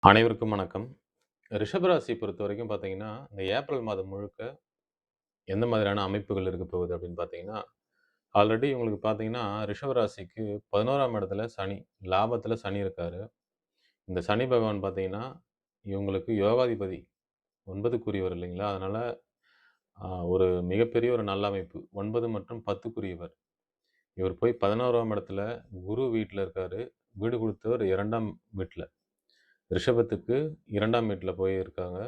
அனைவருக்கும் வணக்கம். ரிஷபராசி பொறுத்தவரைக்கும் பார்த்தீங்கன்னா, இந்த ஏப்ரல் மாதம் முழுக்க எந்த மாதிரியான அமைப்புகள் இருக்க போகுது அப்படின்னு பார்த்தீங்கன்னா, ஆல்ரெடி உங்களுக்கு பார்த்தீங்கன்னா, ரிஷபராசிக்கு 11ஆம் இடத்துல சனி, லாபத்தில சனி இருக்காரு. இந்த சனி பகவான் பார்த்தீங்கன்னா, இவங்களுக்கு யோகாதிபதி 9க்குரியவர் இல்லைங்களா? அதனால ஒரு மிகப்பெரிய ஒரு நல்ல அமைப்பு. 9 மற்றும் 10க்குரியவர். இவர் போய் 11ஆம் இடத்துல குரு வீட்ல இருக்காரு. வீடு குடுத்தவர் 2ஆம் வீட்ல. ரிஷபத்துக்கு 2ஆம் வீட்ல போய் இருக்காங்க.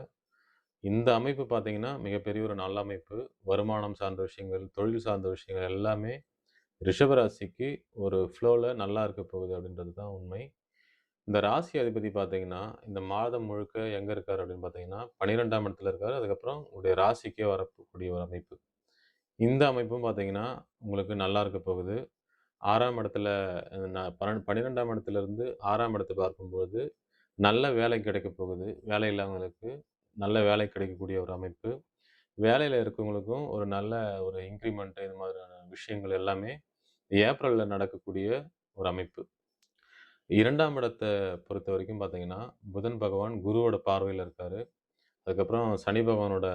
இந்த அமைப்பு பார்த்தீங்கன்னா, மிகப்பெரிய ஒரு நல்ல அமைப்பு. வருமானம் சார்ந்த விஷயங்கள், தொழில் சார்ந்த விஷயங்கள் எல்லாமே ரிஷப ராசிக்கு ஒரு ஃப்ளோல நல்லா இருக்க போகுது அப்படின்றது தான் உண்மை. இந்த ராசி அதிபதி பார்த்தீங்கன்னா, இந்த மாதம் முழுக்க எங்க இருக்காரு அப்படின்னு பார்த்தீங்கன்னா, 12ஆம் இடத்துல இருக்காரு. அதுக்கப்புறம் உங்களுடைய ராசிக்கே வரக்கூடிய ஒரு அமைப்பு. இந்த அமைப்பும் பார்த்தீங்கன்னா, உங்களுக்கு நல்லா இருக்க போகுது. 6ஆம் இடத்துல ந 12ஆம் இடத்திலிருந்து 6ஆம் இடத்த பார்க்கும்போது, நல்ல வேலை கிடைக்கப் போகுது. வேலை இல்லாதவங்களுக்கு நல்ல வேலை கிடைக்கக்கூடிய ஒரு அமைப்பு. வேலையில இருக்கவங்களுக்கும் ஒரு நல்ல ஒரு இன்கிரிமெண்ட் இது மாதிரியான விஷயங்கள் எல்லாமே ஏப்ரல்ல நடக்கக்கூடிய ஒரு அமைப்பு. 2ஆம் இடத்த பொறுத்தவரைக்கும் பார்த்தீங்கன்னா, புதன் பகவான் குருவோட பார்வையில இருக்காரு. அதுக்கப்புறம் சனி பகவானோட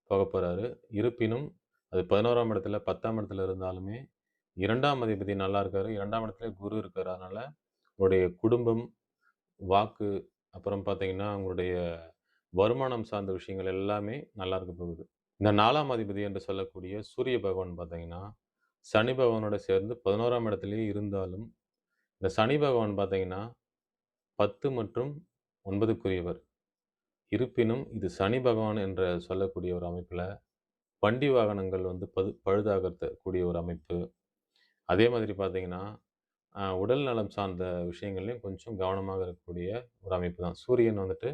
போகப்போறாரு. இருப்பினும் அது 11ஆம் இடத்துல, 10ஆம் இடத்துல இருந்தாலுமே 2ஆம் அதிபதி நல்லா இருக்காரு. 2ஆம் இடத்திலே குரு இருக்காரு. அதனால உங்களுடைய குடும்பம், வாக்கு, அப்புறம் பார்த்தீங்கன்னா, உங்களுடைய வருமானம் சார்ந்த விஷயங்கள் எல்லாமே நல்லா இருக்க போகுது. இந்த 4ஆம் அதிபதி என்று சொல்லக்கூடிய சூரிய பகவான் பார்த்தீங்கன்னா, சனி பகவானோட சேர்ந்து 11ஆம் இடத்திலேயே இருந்தாலும், இந்த சனி பகவான் பார்த்தீங்கன்னா, 10 மற்றும் 9க்குரியவர். இருப்பினும் இது சனி பகவான் என்று சொல்லக்கூடிய ஒரு அமைப்பில, வண்டி வாகனங்கள் வந்து பழுதாகத்த கூடிய ஒரு அமைப்பு. அதே மாதிரி பார்த்தீங்கன்னா, உடல் நலம் சார்ந்த விஷயங்கள்லயும் கொஞ்சம் கவனமாக இருக்கக்கூடிய ஒரு அமைப்பு தான். சூரியன் வந்துட்டு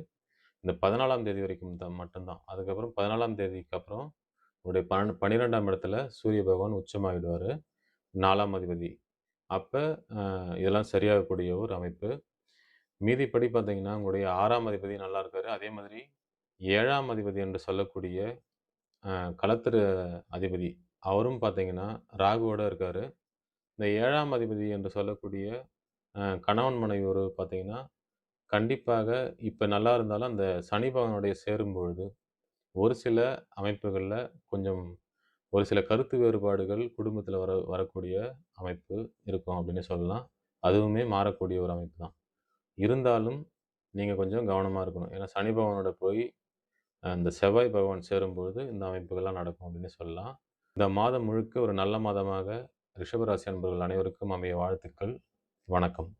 இந்த 14ஆம் தேதி வரைக்கும் தான் மட்டும் தான். அதுக்கப்புறம் 14ஆம் தேதிக்கு அப்புறம் உங்களுடைய 12ஆம் இடத்துல சூரிய பகவான் உச்சமாகிடுவாரு. 4ஆம் அதிபதி. அப்ப இதெல்லாம் சரியாகக்கூடிய ஒரு அமைப்பு. மீதிப்படி பார்த்தீங்கன்னா, உங்களுடைய 6ஆம் அதிபதி நல்லா இருக்காரு. அதே மாதிரி 7ஆம் அதிபதி என்று சொல்லக்கூடிய அ களத்திர அதிபதி. அவரும் பார்த்தீங்கன்னா, ராகுவோட இருக்காரு. இந்த 7ஆம் அதிபதி என்று சொல்லக்கூடிய கணவன் மனைவி உறவு பார்த்தீங்கன்னா, கண்டிப்பாக இப்ப நல்லா இருந்தாலும் அந்த சனி பகவானுடைய சேரும்பொழுது, ஒரு சில அமைப்புகள்ல கொஞ்சம் ஒரு சில கருத்து வேறுபாடுகள் குடும்பத்தில வரக்கூடிய அமைப்பு இருக்கும் அப்படின்னு சொல்லலாம். அதுவுமே மாறக்கூடிய ஒரு அமைப்பு தான். இருந்தாலும் நீங்க கொஞ்சம் கவனமா இருக்கணும். ஏன்னா சனி பகவானோட போய் இந்த செவ்வாய் பகவான் சேரும்பொழுது இந்த அமைப்புகள்லாம் நடக்கும் அப்படின்னு சொல்லலாம். இந்த மாதம் முழுக்க ஒரு நல்ல மாதமாக ரிஷபராசி அன்பர்கள் அனைவருக்கும் அமைய வாழ்த்துக்கள். வணக்கம்.